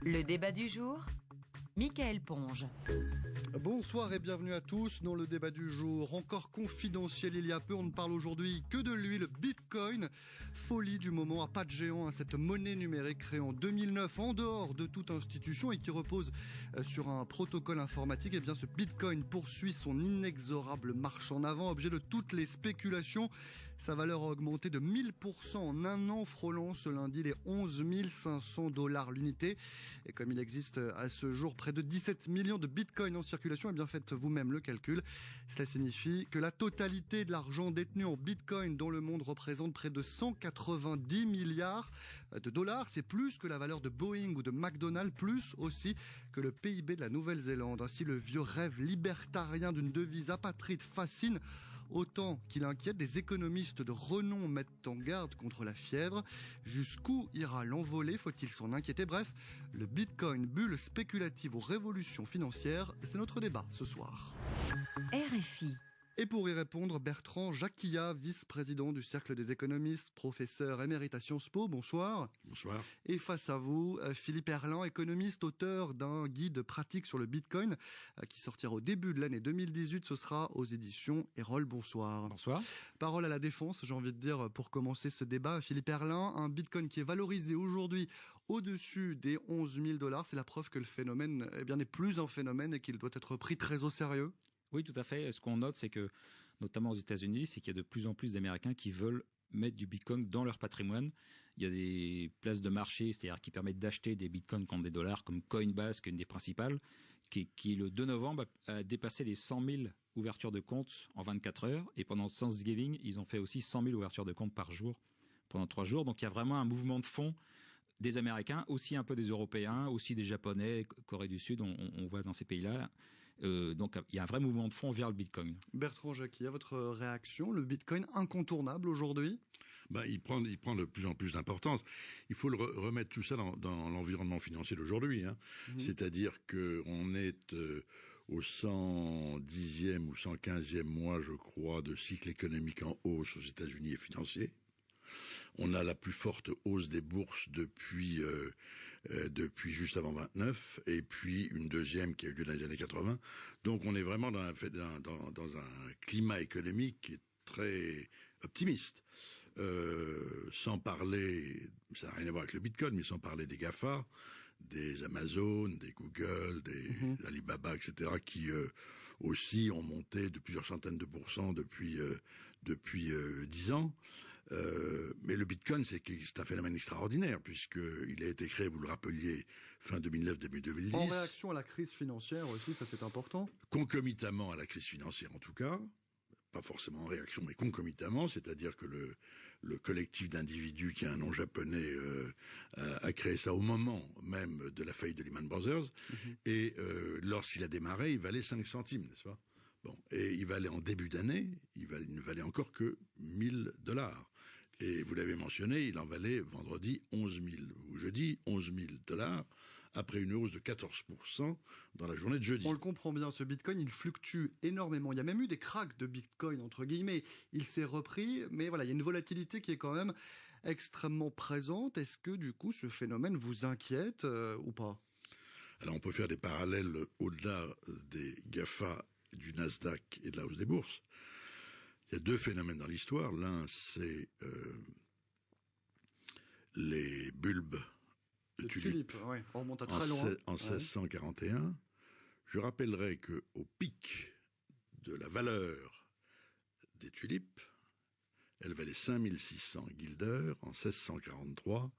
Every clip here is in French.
Le débat du jour, Mickaël Ponge. Bonsoir et bienvenue à tous dans le débat du jour. Encore confidentiel il y a peu, on ne parle aujourd'hui que de lui, le Bitcoin. Folie du moment, à pas de géant, cette monnaie numérique créée en 2009 en dehors de toute institution et qui repose sur un protocole informatique. Et bien ce Bitcoin poursuit son inexorable marche en avant, objet de toutes les spéculations. Sa valeur a augmenté de 1000% en un an, frôlant ce lundi les 11 500 $ l'unité. Et comme il existe à ce jour près de 17 millions de Bitcoin en circulation, eh bien faites vous-même le calcul. Cela signifie que la totalité de l'argent détenu en Bitcoin dans le monde représente près de 190 milliards de dollars. C'est plus que la valeur de Boeing ou de McDonald's, plus aussi que le PIB de la Nouvelle-Zélande. Ainsi, le vieux rêve libertarien d'une devise apatride fascine autant qu'il inquiète. Des économistes de renom mettent en garde contre la fièvre. Jusqu'où ira l'envolée? Faut-il s'en inquiéter? Bref, le Bitcoin, bulle spéculative aux révolutions financières, c'est notre débat ce soir. RFI. Et pour y répondre, Bertrand Jacquilla, vice-président du Cercle des économistes, professeur émérite à Sciences Po. Bonsoir. Bonsoir. Et face à vous, Philippe Erland, économiste, auteur d'un guide pratique sur le Bitcoin, qui sortira au début de l'année 2018. Ce sera aux éditions Erol. Bonsoir. Bonsoir. Parole à la défense, j'ai envie de dire, pour commencer ce débat. Philippe Erland, un Bitcoin qui est valorisé aujourd'hui au-dessus des 11 000 $. C'est la preuve que le phénomène, n'est plus un phénomène et qu'il doit être pris très au sérieux. Oui, tout à fait. Ce qu'on note, c'est que, notamment aux États-Unis, c'est qu'il y a de plus en plus d'Américains qui veulent mettre du Bitcoin dans leur patrimoine. Il y a des places de marché, c'est-à-dire qui permettent d'acheter des Bitcoins contre des dollars, comme Coinbase, qui est une des principales, qui le 2 novembre a dépassé les 100 000 ouvertures de comptes en 24 heures. Et pendant Thanksgiving, ils ont fait aussi 100 000 ouvertures de comptes par jour pendant 3 jours. Donc il y a vraiment un mouvement de fond des Américains, aussi un peu des Européens, aussi des Japonais, Corée du Sud, on voit dans ces pays-là. Donc il y a un vrai mouvement de fond vers le Bitcoin. Bertrand Jacquilla, votre réaction, le Bitcoin incontournable aujourd'hui? Il prend de plus en plus d'importance. Il faut le remettre tout ça dans l'environnement financier d'aujourd'hui. C'est-à-dire que on est au 110e ou 115e mois, je crois, de cycle économique en hausse aux États-Unis et financier. On a la plus forte hausse des bourses depuis juste avant 29, et puis une deuxième qui a eu lieu dans les années 80. Donc on est vraiment dans un climat économique qui est très optimiste. Sans parler, ça n'a rien à voir avec le Bitcoin, mais sans parler des GAFA, des Amazon, des Google, des Alibaba, etc., qui aussi ont monté de plusieurs centaines de pourcents depuis 10 ans. Mais le Bitcoin, c'est un phénomène extraordinaire, puisqu'il a été créé, vous le rappeliez, fin 2009, début 2010. En réaction à la crise financière aussi, ça c'est important. Concomitamment à la crise financière en tout cas. Pas forcément en réaction, mais concomitamment, c'est-à-dire que le collectif d'individus qui a un nom japonais a créé ça au moment même de la faillite de Lehman Brothers, et lorsqu'il a démarré, il valait 5 centimes, n'est-ce pas? Bon, et il valait en début d'année, il ne valait encore que 1 000 $. Et vous l'avez mentionné, il en valait vendredi 11 000, ou jeudi 11 000 $, après une hausse de 14% dans la journée de jeudi. On le comprend bien, ce Bitcoin, il fluctue énormément. Il y a même eu des cracks de Bitcoin, entre guillemets. Il s'est repris, mais voilà, il y a une volatilité qui est quand même extrêmement présente. Est-ce que, du coup, ce phénomène vous inquiète ou pas? Alors, on peut faire des parallèles au-delà des GAFA, du Nasdaq et de la hausse des bourses. Il y a 2 phénomènes dans l'histoire. L'un, c'est les bulbes de tulipes. Ouais. On remonte à très loin. En 1641. Je rappellerai que au pic de la valeur des tulipes, elle valait 5600 guilders en 1643.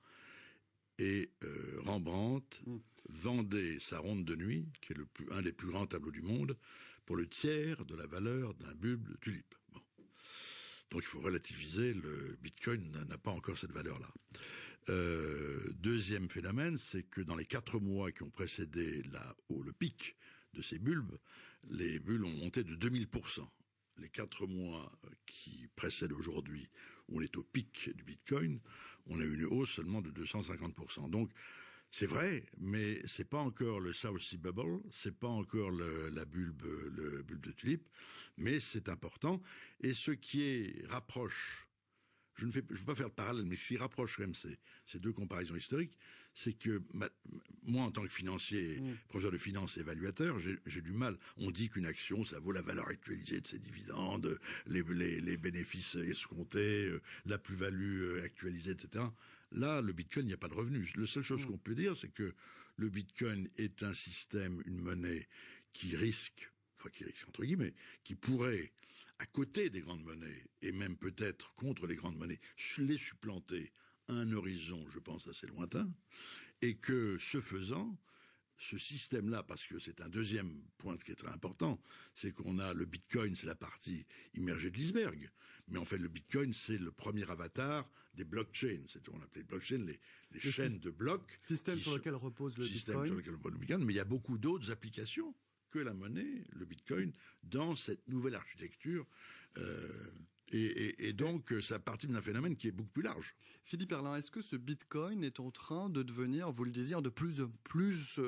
Et Rembrandt vendait sa ronde de nuit, qui est un des plus grands tableaux du monde, pour le tiers de la valeur d'un bulbe de tulipe. Bon. Donc il faut relativiser, le Bitcoin n'a pas encore cette valeur-là. Deuxième phénomène, c'est que dans les 4 mois qui ont précédé le pic de ces bulbes, les bulbes ont monté de 2000%. Les 4 mois qui précèdent aujourd'hui, où on est au pic du Bitcoin, on a eu une hausse seulement de 250%. Donc, c'est vrai, mais c'est pas encore le South Sea Bubble, c'est pas encore le bulbe de tulipe, mais c'est important. Et ce qui rapproche je veux pas faire le parallèle, mais ce qui rapproche quand même ces deux comparaisons historiques, c'est que moi, en tant que financier, professeur de finance et évaluateur, j'ai du mal. On dit qu'une action, ça vaut la valeur actualisée de ses dividendes, les bénéfices escomptés, la plus-value actualisée, etc. Là, le Bitcoin, il n'y a pas de revenus. La seule chose qu'on peut dire, c'est que le Bitcoin est un système, une monnaie qui risque entre guillemets, qui pourrait, à côté des grandes monnaies, et même peut-être contre les grandes monnaies, les supplanter à un horizon, je pense, assez lointain, et que, ce faisant, ce système-là, parce que c'est un deuxième point qui est très important, c'est qu'on a le Bitcoin, c'est la partie immergée de l'iceberg, mais en fait le Bitcoin, c'est le premier avatar des blockchains, c'est ce qu'on appelait les blockchains, les chaînes de blocs. Système sur lequel repose le Bitcoin. Système sur lequel repose le Bitcoin, mais il y a beaucoup d'autres applications que la monnaie, le Bitcoin, dans cette nouvelle architecture. Et donc, ça partit d'un phénomène qui est beaucoup plus large. Philippe Herlin, est-ce que ce Bitcoin est en train de devenir, vous le disiez, de plus en plus,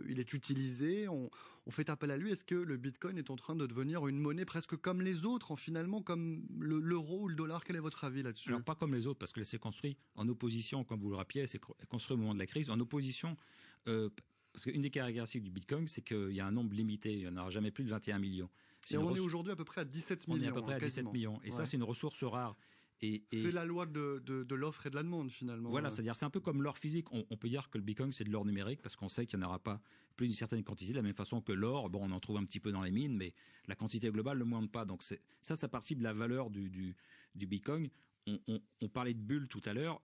il est utilisé, on fait appel à lui. Est-ce que le Bitcoin est en train de devenir une monnaie presque comme les autres, finalement, comme l'euro ou le dollar? Quel est votre avis là-dessus? Alors, pas comme les autres, parce que c'est construit en opposition, comme vous le rappeliez, c'est construit au moment de la crise, en opposition... parce qu'une des caractéristiques du Bitcoin, c'est qu'il y a un nombre limité, il n'y en aura jamais plus de 21 millions. Et on est aujourd'hui à peu près à 17 millions. On est à peu près à 17 millions. Et ça, c'est une ressource rare. Et c'est la loi de l'offre et de la demande, finalement. Voilà, c'est-à-dire c'est un peu comme l'or physique. On peut dire que le Bitcoin, c'est de l'or numérique, parce qu'on sait qu'il n'y en aura pas plus d'une certaine quantité, de la même façon que l'or, bon, on en trouve un petit peu dans les mines, mais la quantité globale ne moindre pas. Donc ça participe de la valeur du Bitcoin. On parlait de bulle tout à l'heure.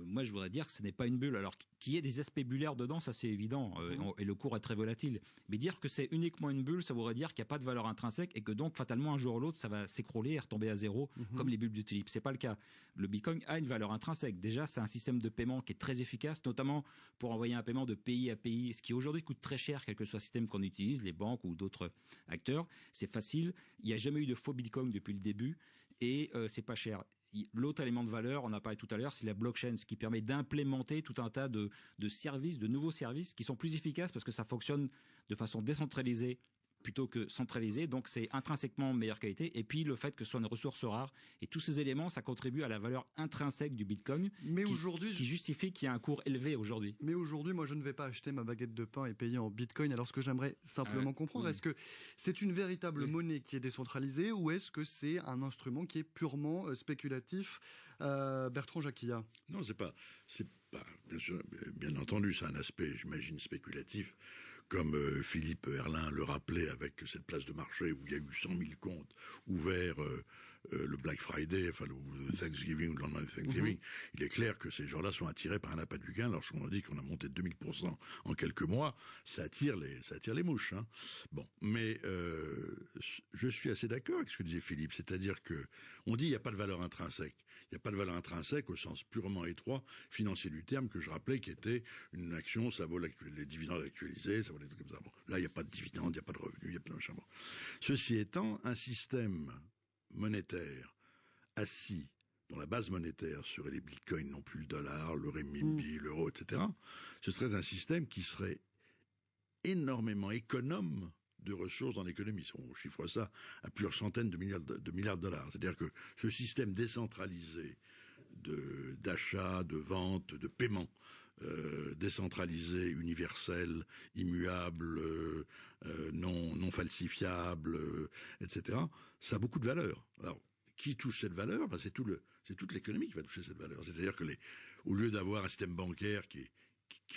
Moi, je voudrais dire que ce n'est pas une bulle. Alors, qu'il y ait des aspects bullaires dedans, ça c'est évident, et le cours est très volatile. Mais dire que c'est uniquement une bulle, ça voudrait dire qu'il n'y a pas de valeur intrinsèque et que donc, fatalement, un jour ou l'autre, ça va s'écrouler et retomber à zéro, comme les bulles de tulipe. C'est pas le cas. Le Bitcoin a une valeur intrinsèque. Déjà, c'est un système de paiement qui est très efficace, notamment pour envoyer un paiement de pays à pays, ce qui aujourd'hui coûte très cher, quel que soit le système qu'on utilise, les banques ou d'autres acteurs. C'est facile. Il n'y a jamais eu de faux Bitcoin depuis le début et c'est pas cher. L'autre élément de valeur, on a parlé tout à l'heure, c'est la blockchain, ce qui permet d'implémenter tout un tas de services, de nouveaux services qui sont plus efficaces parce que ça fonctionne de façon décentralisée plutôt que centralisée. Donc c'est intrinsèquement de meilleure qualité. Et puis le fait que ce soit une ressource rare. Et tous ces éléments, ça contribue à la valeur intrinsèque du Bitcoin qui justifie qu'il y a un cours élevé aujourd'hui. Mais aujourd'hui, moi je ne vais pas acheter ma baguette de pain et payer en Bitcoin. Alors ce que j'aimerais simplement comprendre, est-ce que c'est une véritable monnaie qui est décentralisée ou est-ce que c'est un instrument qui est purement spéculatif? Bertrand Jacquillat. Non, c'est pas bien sûr, bien entendu, c'est un aspect, j'imagine, spéculatif, comme Philippe Herlin le rappelait avec cette place de marché où il y a eu 100 000 comptes ouverts le Black Friday, enfin le Thanksgiving ou le lendemain de Thanksgiving. Il est clair que ces gens-là sont attirés par un appât du gain. Lorsqu'on a dit qu'on a monté de 2000% en quelques mois, ça attire les mouches. Hein. Bon, mais je suis assez d'accord avec ce que disait Philippe, c'est-à-dire que on dit il n'y a pas de valeur intrinsèque. Il n'y a pas de valeur intrinsèque au sens purement étroit financier du terme que je rappelais, qui était une action, ça vaut les dividendes actualisés, ça vaut des trucs comme ça. Bon, là, il n'y a pas de dividendes, il n'y a pas de revenus, il n'y a pas de machin. Bon. Ceci étant, un système monétaire assis dont la base monétaire serait les bitcoins, non plus le dollar, le renminbi, l'euro, etc., ce serait un système qui serait énormément économe de ressources dans l'économie. On chiffre ça à plusieurs centaines de milliards de dollars. C'est-à-dire que ce système décentralisé d'achat, de vente, de paiement, décentralisé, universel, immuable, non falsifiable, etc., ça a beaucoup de valeur. Alors, qui touche cette valeur? C'est toute l'économie qui va toucher cette valeur. C'est-à-dire que au lieu d'avoir un système bancaire qui est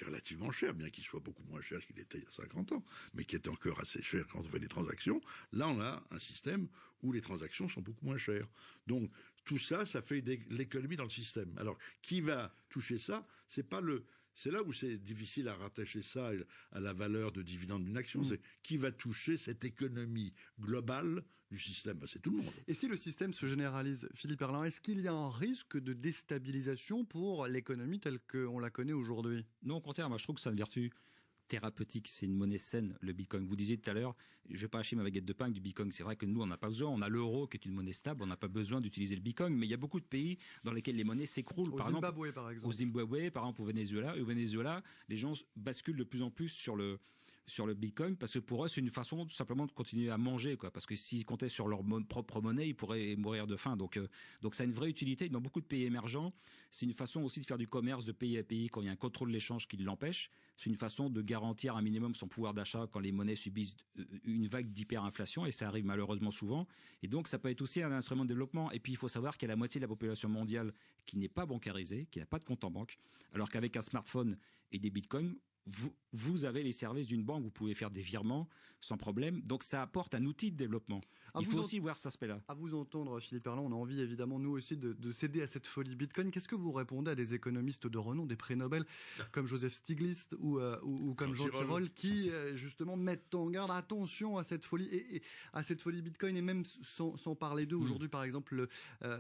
relativement cher, bien qu'il soit beaucoup moins cher qu'il était il y a 50 ans, mais qui est encore assez cher quand on fait des transactions, là on a un système où les transactions sont beaucoup moins chères. Donc tout ça, ça fait l'économie dans le système. Alors qui va toucher ça? C'est là où c'est difficile à rattacher ça à la valeur de dividende d'une action. C'est qui va toucher cette économie globale du système? C'est tout le monde. Et si le système se généralise, Philippe Herlin, est-ce qu'il y a un risque de déstabilisation pour l'économie telle qu'on la connaît aujourd'hui? Non, au contraire, moi je trouve que c'est une vertu thérapeutique, c'est une monnaie saine, le Bitcoin. Vous disiez tout à l'heure, je ne vais pas acheter ma baguette de pain avec du Bitcoin. C'est vrai que nous, on n'a pas besoin. On a l'euro qui est une monnaie stable, on n'a pas besoin d'utiliser le Bitcoin. Mais il y a beaucoup de pays dans lesquels les monnaies s'écroulent. Au Zimbabwe, par exemple. Au Zimbabwe, par exemple, au Venezuela. Et au Venezuela, les gens basculent de plus en plus sur le sur le Bitcoin parce que pour eux, c'est une façon tout simplement de continuer à manger, quoi. Parce que s'ils comptaient sur leur propre monnaie, ils pourraient mourir de faim. Donc ça a une vraie utilité. Dans beaucoup de pays émergents, c'est une façon aussi de faire du commerce de pays à pays quand il y a un contrôle de l'échange qui l'empêche. C'est une façon de garantir un minimum son pouvoir d'achat quand les monnaies subissent une vague d'hyperinflation, et ça arrive malheureusement souvent. Et donc, ça peut être aussi un instrument de développement. Et puis, il faut savoir qu'il y a la moitié de la population mondiale qui n'est pas bancarisée, qui n'a pas de compte en banque, alors qu'avec un smartphone et des bitcoins, vous avez les services d'une banque, vous pouvez faire des virements sans problème. Donc ça apporte un outil de développement. Il faut aussi voir cet aspect-là. À vous entendre, Philippe Erland, on a envie évidemment nous aussi de céder à cette folie Bitcoin. Qu'est-ce que vous répondez à des économistes de renom, des prix Nobel comme Joseph Stiglitz ou comme Jean Tirole, qui justement mettent en garde, attention à cette folie et à cette folie Bitcoin, et même sans parler d'eux aujourd'hui, par exemple,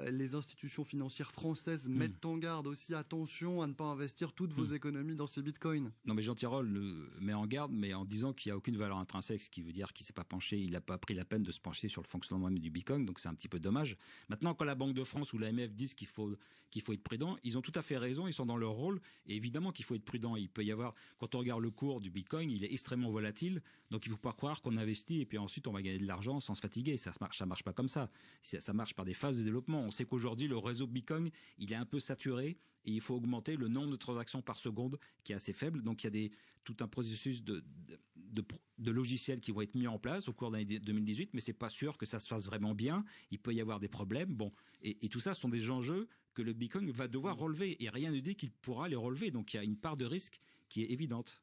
les institutions financières françaises mettent en garde aussi, attention à ne pas investir toutes vos économies dans ces Bitcoins. Non, mais Jean Tirole met en garde, mais en disant qu'il n'y a aucune valeur intrinsèque, ce qui veut dire qu'il s'est pas penché, il n'a pas pris la peine de se pencher sur le fonctionnement même du Bitcoin, donc c'est un petit peu dommage. Maintenant, quand la Banque de France ou l'AMF disent qu'il faut être prudent, ils ont tout à fait raison, ils sont dans leur rôle, et évidemment qu'il faut être prudent. Il peut y avoir, quand on regarde le cours du Bitcoin, il est extrêmement volatile, donc il ne faut pas croire qu'on investit et puis ensuite on va gagner de l'argent sans se fatiguer. Ça marche pas comme ça. Ça marche par des phases de développement. On sait qu'aujourd'hui, le réseau Bitcoin, il est un peu saturé, et il faut augmenter le nombre de transactions par seconde qui est assez faible. Donc il y a tout un processus de logiciels qui vont être mis en place au cours de l'année 2018, mais c'est pas sûr que ça se fasse vraiment bien. Il peut y avoir des problèmes. Bon, et tout ça sont des enjeux que le Bitcoin va devoir relever, et rien ne dit qu'il pourra les relever. Donc il y a une part de risque qui est évidente.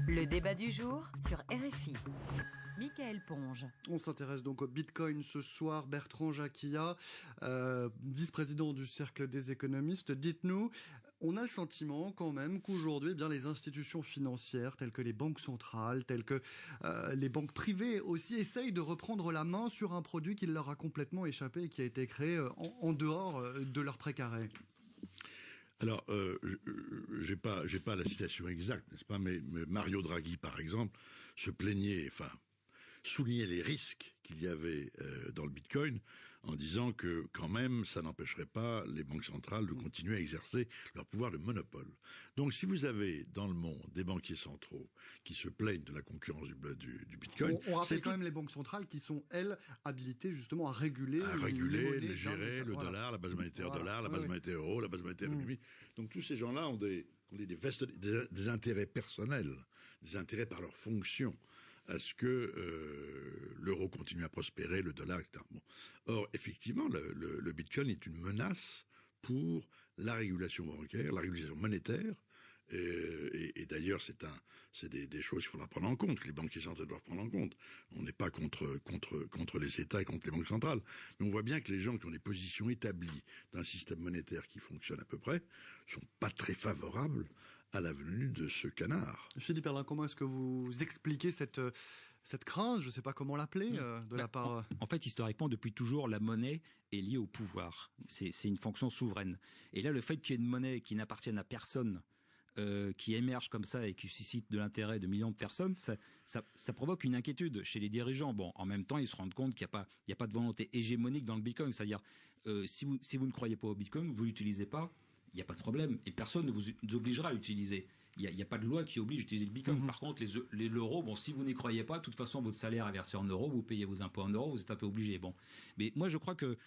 Le débat du jour sur RFI. Michael Ponge. On s'intéresse donc au Bitcoin ce soir. Bertrand Jacquillat, vice-président du Cercle des économistes. Dites-nous, on a le sentiment quand même qu'aujourd'hui, eh bien, les institutions financières telles que les banques centrales, telles que les banques privées aussi, essayent de reprendre la main sur un produit qui leur a complètement échappé et qui a été créé en dehors de leur précaré. Alors, j'ai pas la citation exacte, n'est-ce pas, mais Mario Draghi, par exemple, se plaignait, soulignait les risques qu'il y avait dans le Bitcoin, en disant que quand même ça n'empêcherait pas les banques centrales de continuer à exercer leur pouvoir de monopole. Donc si vous avez dans le monde des banquiers centraux qui se plaignent de la concurrence du Bitcoin... On rappelle quand même les banques centrales qui sont, elles, habilitées justement à réguler, les gérer, le dollar, la base monétaire dollar, la base monétaire euro, la base monétaire renminbi. Donc tous ces gens-là ont des intérêts personnels, des intérêts par leur fonction, à ce que l'euro continue à prospérer, le dollar, etc. Bon. Or, effectivement, le Bitcoin est une menace pour la régulation bancaire, la régulation monétaire, et d'ailleurs, c'est des choses qu'il faudra prendre en compte, que les banquiers centraux doivent prendre en compte. On n'est pas contre les États et contre les banques centrales, mais on voit bien que les gens qui ont des positions établies d'un système monétaire qui fonctionne à peu près sont pas très favorables à la venue de ce canard. Philippe Erland, comment est-ce que vous expliquez cette crainte, je ne sais pas comment l'appeler, de la part... En fait, historiquement, depuis toujours, la monnaie est liée au pouvoir. C'est une fonction souveraine. Et là, le fait qu'il y ait une monnaie qui n'appartienne à personne, qui émerge comme ça et qui suscite de l'intérêt de millions de personnes, ça provoque une inquiétude chez les dirigeants. Bon, en même temps, ils se rendent compte qu'il n'y a pas de volonté hégémonique dans le Bitcoin. C'est-à-dire, si vous ne croyez pas au Bitcoin, vous ne l'utilisez pas, il n'y a pas de problème. Et personne ne vous obligera à l'utiliser. Il n'y a pas de loi qui oblige à utiliser le Bitcoin. Par contre, l'euro, bon, si vous n'y croyez pas, de toute façon, votre salaire est versé en euros, vous payez vos impôts en euros, vous êtes un peu obligé. Bon. Mais moi, je crois que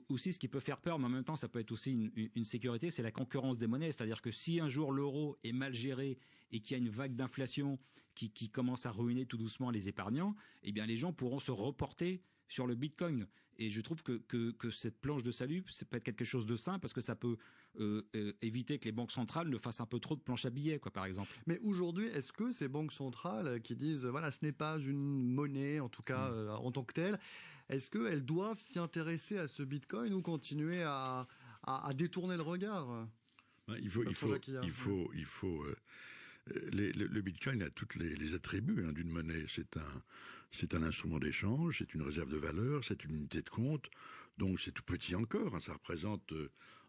aussi, ce qui peut faire peur, mais en même temps, ça peut être aussi une sécurité, c'est la concurrence des monnaies. C'est-à-dire que si un jour l'euro est mal géré et qu'il y a une vague d'inflation qui commence à ruiner tout doucement les épargnants, eh bien, les gens pourront se reporter sur le Bitcoin. Et je trouve que cette planche de salut, ça peut être quelque chose de sain, parce que ça peut éviter que les banques centrales ne fassent un peu trop de planches à billets, par exemple. Mais aujourd'hui, est-ce que ces banques centrales qui disent, voilà, ce n'est pas une monnaie, en tout cas en tant que telle, est-ce qu'elles doivent s'y intéresser à ce Bitcoin ou continuer à détourner le regard? Le Bitcoin a tous les attributs d'une monnaie. C'est un instrument d'échange, c'est une réserve de valeur, c'est une unité de compte. Donc c'est tout petit encore. Ça représente,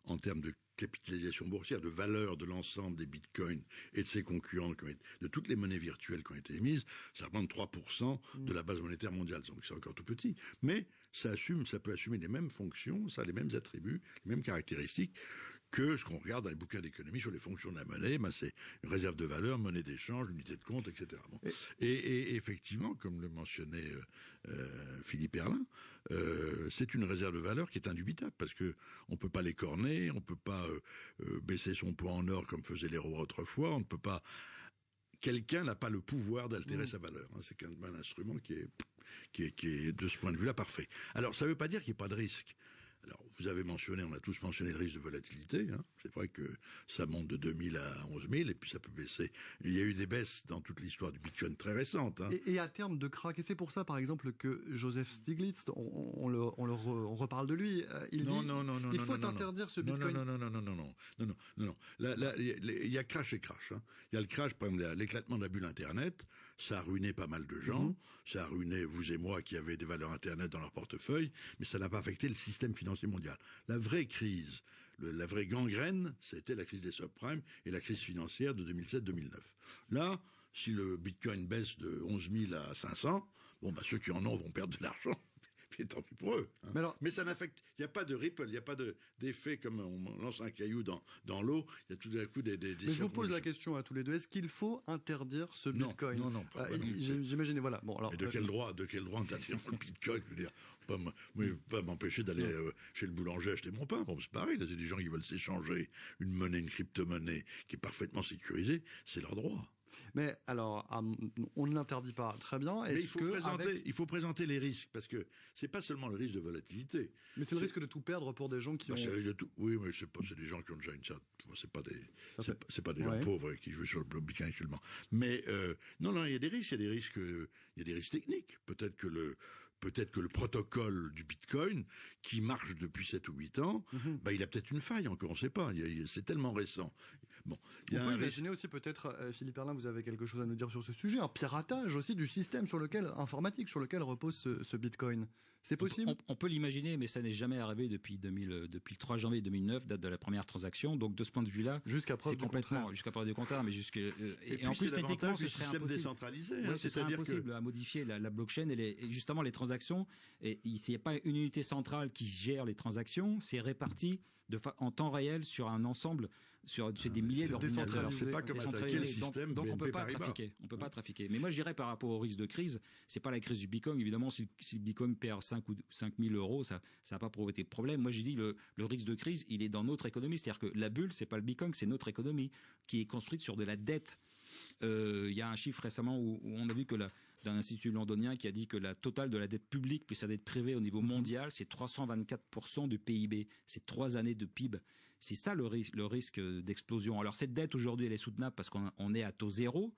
en termes de capitalisation boursière, de valeur de l'ensemble des bitcoins et de ses concurrents, de toutes les monnaies virtuelles qui ont été émises, ça représente 3% de la base monétaire mondiale. Donc c'est encore tout petit. Mais ça peut assumer les mêmes fonctions, ça a les mêmes attributs, les mêmes caractéristiques que ce qu'on regarde dans les bouquins d'économie sur les fonctions de la monnaie. C'est une réserve de valeur, monnaie d'échange, unité de compte, etc. Bon. Et effectivement, comme le mentionnait Philippe Erlin, c'est une réserve de valeur qui est indubitable parce que on peut pas l'écorner, on peut pas baisser son poids en or comme faisaient les rois autrefois, on ne peut pas. Quelqu'un n'a pas le pouvoir d'altérer sa valeur. C'est quand même un instrument qui est de ce point de vue-là parfait. Alors ça ne veut pas dire qu'il n'y ait pas de risque. Alors, vous avez mentionné, on a tous mentionné le risque de volatilité. C'est vrai que ça monte de 2000 à 11 000 et puis ça peut baisser. Il y a eu des baisses dans toute l'histoire du Bitcoin très récente. Et à terme de crack, et c'est pour ça, par exemple, que Joseph Stiglitz, on reparle de lui, il dit il faut interdire ce Bitcoin. Non. Là, il y a crash et crash. Il y a le crash, par exemple, l'éclatement de la bulle Internet. Ça a ruiné pas mal de gens. Ça a ruiné vous et moi qui avaient des valeurs Internet dans leur portefeuille, mais ça n'a pas affecté le système financier mondial. La vraie crise, la vraie gangrène, c'était la crise des subprimes et la crise financière de 2007-2009. Là, si le Bitcoin baisse de 11 000 à 500, ceux qui en ont vont perdre de l'argent. Puis tant pis pour eux. Mais ça n'affecte. Il n'y a pas de ripple, il n'y a pas d'effet comme on lance un caillou dans l'eau. Il y a tout d'un coup des. Mais je vous pose la question à tous les deux. Est-ce qu'il faut interdire ce Bitcoin ? Non. J'imagine. Voilà. Bon, alors. Et de quel droit interdire le Bitcoin ? Je veux dire, pas m'empêcher d'aller chez le boulanger acheter mon pain. C'est pareil. Là, c'est des gens qui veulent s'échanger une monnaie, une crypto-monnaie qui est parfaitement sécurisée. C'est leur droit. Mais alors, on ne l'interdit pas. Très bien. Mais il faut présenter les risques parce que c'est pas seulement le risque de volatilité. Mais c'est le risque de tout perdre pour des gens qui ont. C'est le risque de tout. Oui, mais c'est des gens qui ont déjà une certaine. C'est pas des gens pauvres qui jouent sur le Bitcoin actuellement. Mais non, il y a des risques. Il y a des risques techniques. Peut-être que le protocole du Bitcoin, qui marche depuis 7 ou 8 ans, il a peut-être une faille encore, on ne sait pas. C'est tellement récent. On peut imaginer aussi peut-être, Philippe Erlin, vous avez quelque chose à nous dire sur ce sujet, un piratage aussi du système informatique sur lequel repose ce Bitcoin. C'est possible ? On peut l'imaginer, mais ça n'est jamais arrivé depuis le 3 janvier 2009, date de la première transaction. Donc de ce point de vue-là, jusqu'à preuve du contraire, mais et en plus techniquement, ce serait impossible. Décentralisé, ce serait impossible à modifier la blockchain et justement les transactions. Et il n'y a pas une unité centrale qui gère les transactions, c'est réparti en temps réel sur un ensemble, sur des milliers d'ordinateurs. C'est pas comme attaquer le système. Donc on peut pas trafiquer. Mais moi je dirais par rapport au risque de crise, c'est pas la crise du Bitcoin. Évidemment, si le Bitcoin perd 5 000 euros, ça va pas provoquer de problème. Moi j'ai dit le risque de crise, il est dans notre économie. C'est-à-dire que la bulle, c'est pas le Bitcoin, c'est notre économie qui est construite sur de la dette. Il y a un chiffre récemment où on a vu que d'un institut londonien qui a dit que la totale de la dette publique plus la dette privée au niveau mondial, c'est 324% du PIB. C'est 3 années de PIB. C'est ça le risque d'explosion. Alors cette dette aujourd'hui, elle est soutenable parce qu'on est à taux zéro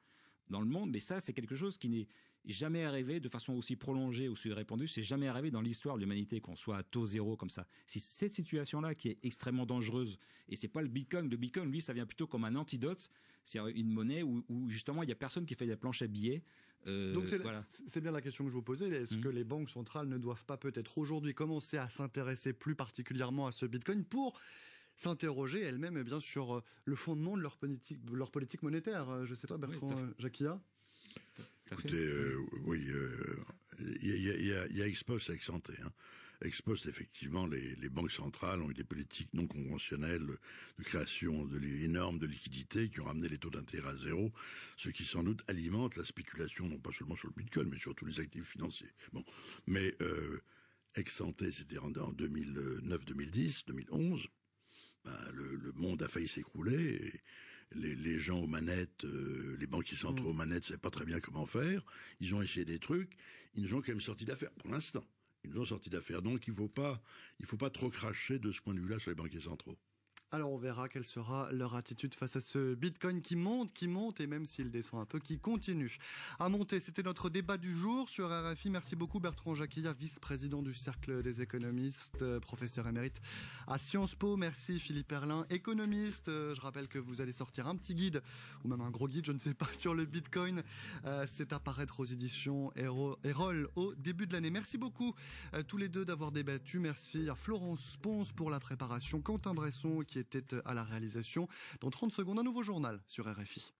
dans le monde, mais ça c'est quelque chose qui n'est jamais arrivé de façon aussi prolongée, aussi répandue. C'est jamais arrivé dans l'histoire de l'humanité qu'on soit à taux zéro comme ça. C'est cette situation-là qui est extrêmement dangereuse. Et c'est pas le Bitcoin. Le Bitcoin, lui, ça vient plutôt comme un antidote. C'est une monnaie où justement il y a personne qui fait des planches à billets. Donc c'est bien la question que je vous posais. Est-ce que les banques centrales ne doivent pas peut-être aujourd'hui commencer à s'intéresser plus particulièrement à ce Bitcoin pour s'interroger elles-mêmes bien sur le fondement de leur politique monétaire ? Je ne sais pas, Bertrand Jacquia. Écoutez, oui, il y a Ex-Post et Ex-Ante. Ex-Post, effectivement, les banques centrales ont eu des politiques non conventionnelles de création énorme de liquidités qui ont ramené les taux d'intérêt à zéro, ce qui sans doute alimente la spéculation, non pas seulement sur le Bitcoin, mais sur tous les actifs financiers. Mais Ex-Ante, c'était en 2009, 2010, 2011. Le monde a failli s'écrouler. Et les gens aux manettes, les banquiers centraux aux manettes, ne savaient pas très bien comment faire. Ils ont essayé des trucs. Ils nous ont quand même sorti d'affaires, pour l'instant. Ils nous ont sorti d'affaires. Donc il faut pas trop cracher de ce point de vue-là sur les banquiers centraux. Alors on verra quelle sera leur attitude face à ce Bitcoin qui monte et même s'il descend un peu, qui continue à monter. C'était notre débat du jour sur RFI. Merci beaucoup Bertrand Jacquia, vice-président du Cercle des économistes, professeur émérite à Sciences Po. Merci Philippe Erlin, économiste. Je rappelle que vous allez sortir un petit guide, ou même un gros guide, je ne sais pas, sur le Bitcoin. C'est à paraître aux éditions Erol au début de l'année. Merci beaucoup tous les deux d'avoir débattu. Merci à Florence Ponce pour la préparation, Quentin Bresson qui était à la réalisation. Dans 30 secondes, un nouveau journal sur RFI.